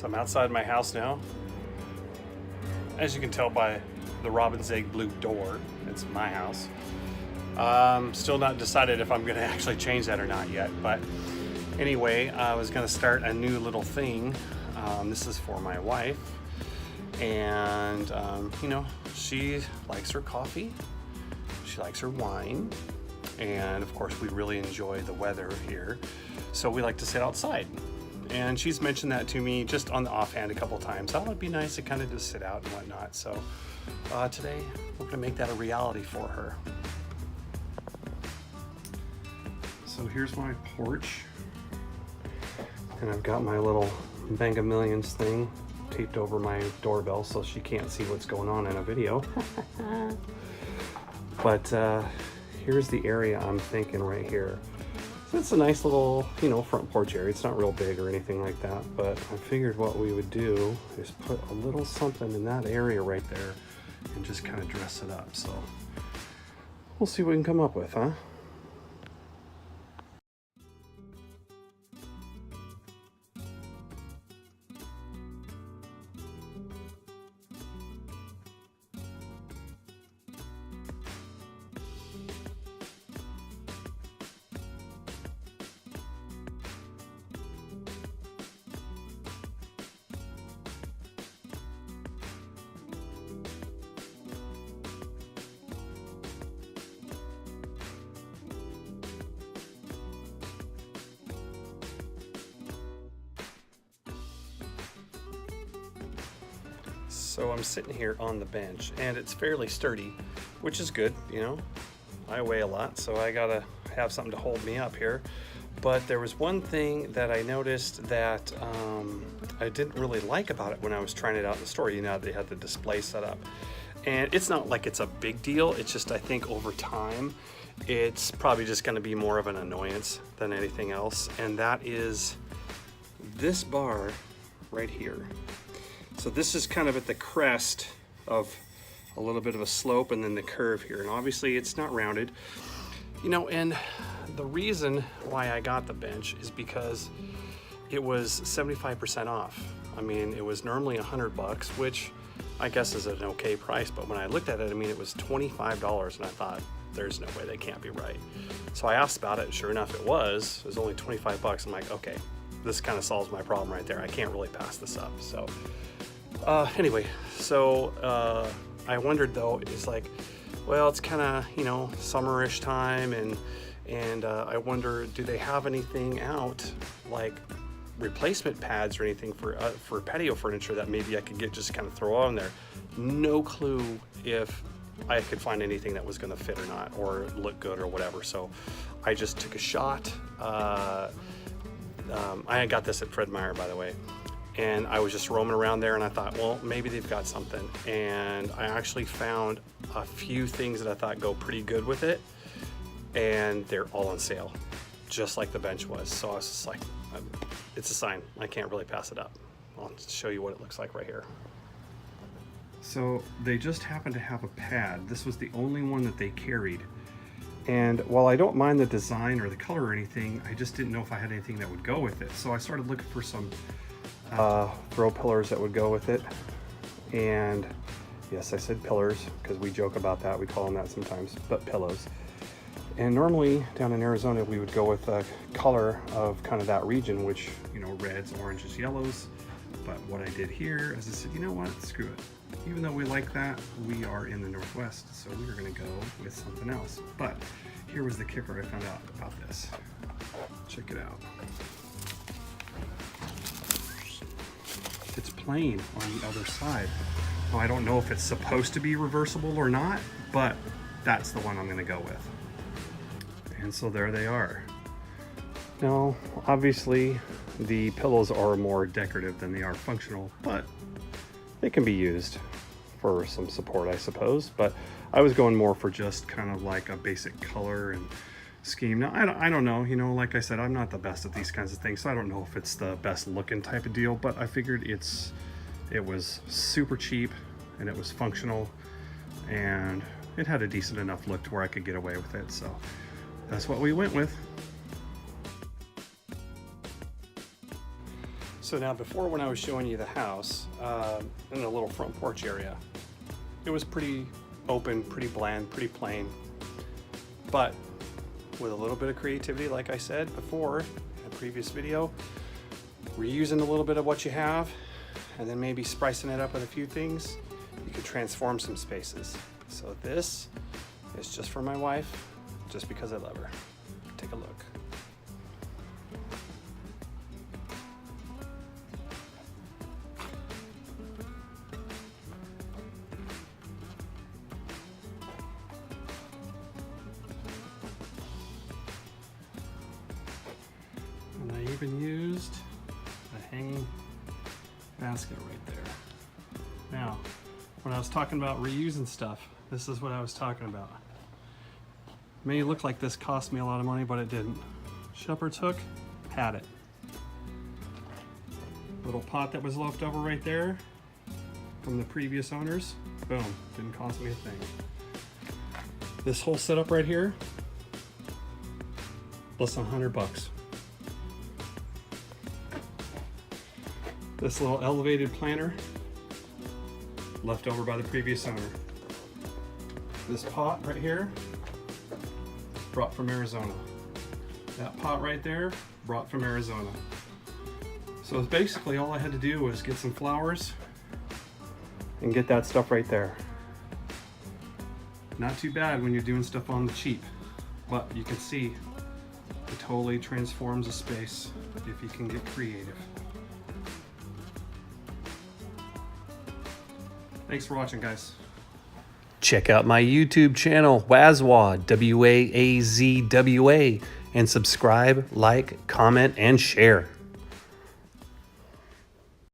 So I'm outside my house now. As you can tell by the robin's egg blue door, it's my house. Still not decided if I'm going to actually change that or not yet, but anyway, I was going to start a new little thing. This is for my wife, and you know, she likes her coffee, she likes her wine, and of course we really enjoy the weather here, so we like to sit outside. And she's mentioned that to me just on the offhand a couple times. Oh, it'd be nice to kind of just sit out and whatnot. So today we're gonna make that a reality for her. So here's my porch, and I've got my little Bank of Millions thing taped over my doorbell so she can't see what's going on in a video. But here's the area I'm thinking right here. So it's a nice little, you know, front porch area. It's not real big or anything like that, but I figured what we would do is put a little something in that area right there and just kind of dress it up. So we'll see what we can come up with, huh? So I'm sitting here on the bench, and it's fairly sturdy, which is good, you know. I weigh a lot, so I gotta have something to hold me up here. But there was one thing that I noticed that I didn't really like about it when I was trying it out in the store. You know, they had the display set up. And it's not like it's a big deal, it's just I think over time, it's probably just gonna be more of an annoyance than anything else. And that is this bar right here. So this is kind of at the crest of a little bit of a slope and then the curve here. And obviously it's not rounded, you know, and the reason why I got the bench is because it was 75% off. I mean, it was normally $100, which I guess is an okay price, but when I looked at it, I mean, it was $25, and I thought, there's no way, that can't be right. So I asked about it, sure enough it was only $25. I'm like, okay, this kind of solves my problem right there. I can't really pass this up. So anyway, so I wondered though, it's like, well, it's kind of, you know, summerish time, and I wonder, do they have anything out like replacement pads or anything for patio furniture that maybe I could get, just kind of throw on there? No clue if I could find anything that was going to fit or not, or look good or whatever. So I just took a shot. I got this at Fred Meyer, by the way. And I was just roaming around there, and I thought, well, maybe they've got something. And I actually found a few things that I thought go pretty good with it, and they're all on sale, just like the bench was. So I was just like, it's a sign. I can't really pass it up. I'll show you what it looks like right here. So they just happened to have a pad. This was the only one that they carried. And while I don't mind the design or the color or anything, I just didn't know if I had anything that would go with it. So I started looking for some throw pillars that would go with it. And yes, I said pillars because we joke about that. We call them that sometimes, but pillows. And normally down in Arizona, we would go with a color of kind of that region, which, you know, reds, oranges, yellows. But what I did here is I said, you know what, screw it. Even though we like that, we are in the Northwest, so we are gonna go with something else. But here was the kicker I found out about this. Check it out. It's plain on the other side. Now, I don't know if it's supposed to be reversible or not, but that's the one I'm gonna go with. And so there they are. Now, obviously, the pillows are more decorative than they are functional, but they can be used for some support, I suppose. But I was going more for just kind of like a basic color and scheme. Now, I don't know, you know, like I said, I'm not the best at these kinds of things, so I don't know if it's the best looking type of deal, but I figured it was super cheap, and it was functional, and it had a decent enough look to where I could get away with it. So that's what we went with. So now before, when I was showing you the house in a little front porch area, it was pretty open, pretty bland, pretty plain. But with a little bit of creativity, like I said before in a previous video, reusing a little bit of what you have and then maybe spicing it up with a few things, you can transform some spaces. So this is just for my wife, just because I love her. Take a look. And I even used a hanging basket right there. Now, when I was talking about reusing stuff, this is what I was talking about. It may look like this cost me a lot of money, but it didn't. Shepherd's hook, had it. Little pot that was left over right there from the previous owners, boom, didn't cost me a thing. This whole setup right here, less than $100. This little elevated planter, left over by the previous owner. This pot right here, brought from Arizona. That pot right there, brought from Arizona. So basically all I had to do was get some flowers and get that stuff right there. Not too bad when you're doing stuff on the cheap, but you can see it totally transforms a space if you can get creative. Thanks for watching, guys. Check out my YouTube channel, Wazwa, W-A-A-Z-W-A, and subscribe, like, comment, and share.